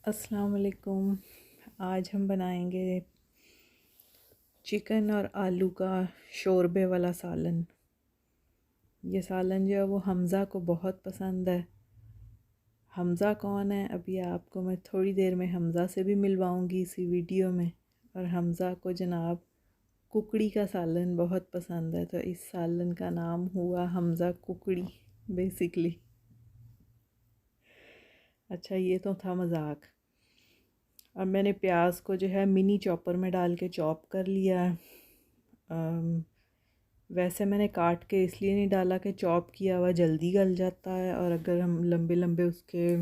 अस्सलाम वालेकुम। आज हम बनाएंगे चिकन और आलू का शोरबे वाला सालन। ये सालन जो है वो हमज़ा को बहुत पसंद है। हमज़ा कौन है, अभी आपको मैं थोड़ी देर में हमज़ा से भी मिलवाऊंगी इसी वीडियो में। और हमज़ा को जनाब कुकड़ी का सालन बहुत पसंद है, तो इस सालन का नाम हुआ हमज़ा कुकड़ी बेसिकली। अच्छा, ये तो था मजाक। अब मैंने प्याज को जो है मिनी चॉपर में डाल के चॉप कर लिया है। वैसे मैंने काट के इसलिए नहीं डाला कि चॉप किया हुआ जल्दी गल जाता है, और अगर हम लंबे लंबे उसके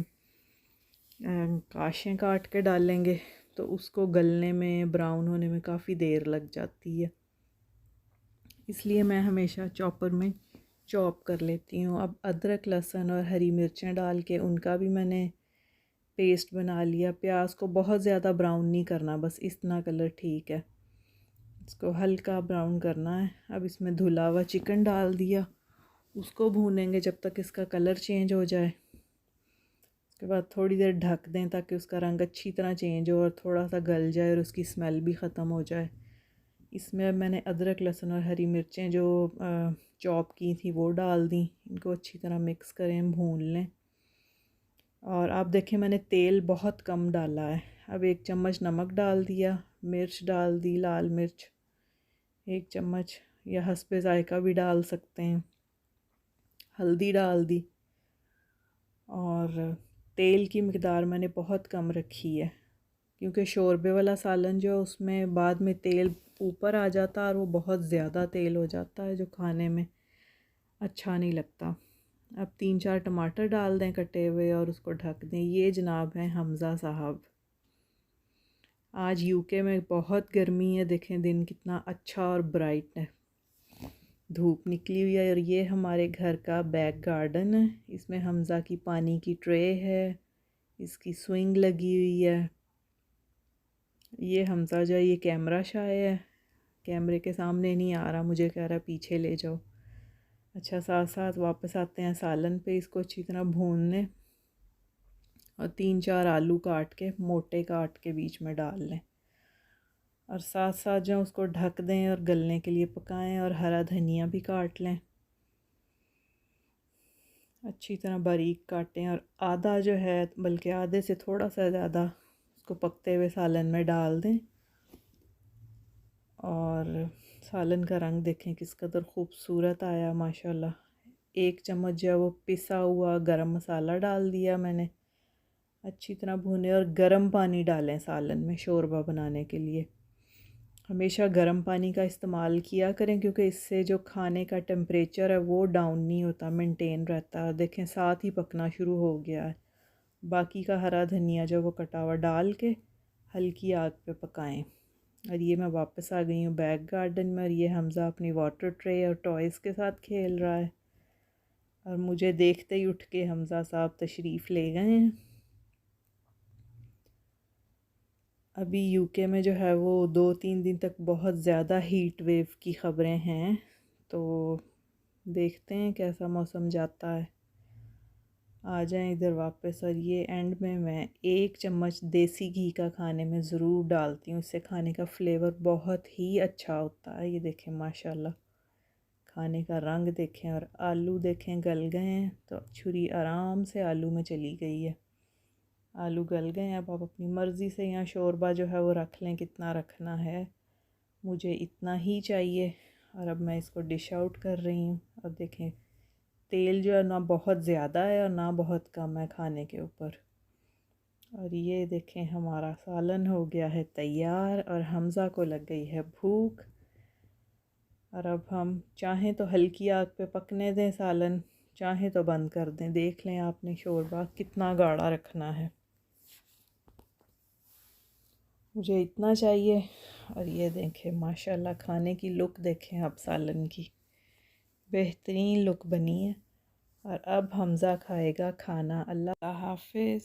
काशें काट के डालेंगे तो उसको गलने में, ब्राउन होने में काफ़ी देर लग जाती है। इसलिए मैं हमेशा चॉपर में चॉप कर लेती हूँ। अब अदरक, लहसुन और हरी मिर्चें डाल के उनका भी मैंने पेस्ट बना लिया। प्याज को बहुत ज़्यादा ब्राउन नहीं करना, बस इतना कलर ठीक है। इसको हल्का ब्राउन करना है। अब इसमें धुला हुआ चिकन डाल दिया, उसको भूनेंगे जब तक इसका कलर चेंज हो जाए। उसके बाद थोड़ी देर ढक दें ताकि उसका रंग अच्छी तरह चेंज हो और थोड़ा सा गल जाए और उसकी स्मेल भी ख़त्म हो जाए। इसमें अब मैंने अदरक, लहसुन और हरी मिर्चें जो चॉप की थी वो डाल दी। इनको अच्छी तरह मिक्स करें, भून लें। और आप देखें मैंने तेल बहुत कम डाला है। अब 1 चम्मच नमक डाल दिया, मिर्च डाल दी, लाल मिर्च 1 चम्मच, या हस्बे ज़ायका भी डाल सकते हैं, हल्दी डाल दी। और तेल की मिकदार मैंने बहुत कम रखी है, क्योंकि शोरबे वाला सालन जो उसमें बाद में तेल ऊपर आ जाता है और वो बहुत ज़्यादा तेल हो जाता है जो खाने में अच्छा नहीं लगता। अब 3-4 टमाटर डाल दें कटे हुए और उसको ढक दें। ये जनाब हैं हमज़ा साहब। आज यूके में बहुत गर्मी है, देखें दिन कितना अच्छा और ब्राइट है, धूप निकली हुई है। और ये हमारे घर का बैक गार्डन है। इसमें हमज़ा की पानी की ट्रे है, इसकी स्विंग लगी हुई है। ये हमज़ा जो ये कैमरा शाय है, कैमरे के सामने नहीं आ रहा, मुझे कह रहा पीछे ले जाओ। अच्छा, साथ साथ वापस आते हैं सालन पे। इसको अच्छी तरह भून लें और 3-4 आलू काट के, मोटे काट के बीच में डाल लें। और साथ साथ जो उसको ढक दें और गलने के लिए पकाएं। और हरा धनिया भी काट लें, अच्छी तरह बारीक काटें। और आधा जो है, बल्कि आधे से थोड़ा सा ज़्यादा, उसको पकते हुए सालन में डाल दें। और सालन का रंग देखें किस कदर खूबसूरत आया माशाल्लाह। 1 चम्मच जो है वो पिसा हुआ गरम मसाला डाल दिया मैंने। अच्छी तरह भुने और गर्म पानी डालें सालन में शोरबा बनाने के लिए। हमेशा गर्म पानी का इस्तेमाल किया करें, क्योंकि इससे जो खाने का टेम्परेचर है वो डाउन नहीं होता, मेंटेन रहता है। देखें साथ ही पकना शुरू हो गया है। बाकी का हरा धनिया जो वो कटा हुआ डाल के हल्की आग पे पकाएं। और ये मैं वापस आ गई हूँ बैक गार्डन में, और ये हमज़ा अपनी वाटर ट्रे और टॉयज़ के साथ खेल रहा है। और मुझे देखते ही उठ के हमज़ा साहब तशरीफ़ ले गए हैं। अभी यूके में जो है वो 2-3 दिन तक बहुत ज़्यादा हीट वेव की ख़बरें हैं, तो देखते हैं कैसा मौसम जाता है। आ जाएं इधर वापस। और ये एंड में मैं 1 चम्मच देसी घी का खाने में ज़रूर डालती हूँ, इससे खाने का फ्लेवर बहुत ही अच्छा होता है। ये देखें माशाल्लाह, खाने का रंग देखें। और आलू देखें गल गए हैं, तो छुरी आराम से आलू में चली गई है। आलू गल गए हैं। अब आप अपनी मर्ज़ी से यहाँ शोरबा जो है वो रख लें, कितना रखना है। मुझे इतना ही चाहिए। और अब मैं इसको डिश आउट कर रही हूँ। अब देखें तेल जो है ना बहुत ज़्यादा है और ना बहुत कम है खाने के ऊपर। और ये देखें हमारा सालन हो गया है तैयार, और हमज़ा को लग गई है भूख। और अब हम चाहें तो हल्की आग पे पकने दें सालन, चाहें तो बंद कर दें। देख लें आपने शोरबा कितना गाढ़ा रखना है। मुझे इतना चाहिए। और ये देखें माशाल्लाह, खाने की लुक देखें आप सालन की, बेहतरीन लुक बनी है। और अब हमज़ा खाएगा खाना। अल्लाह हाफ़िज़।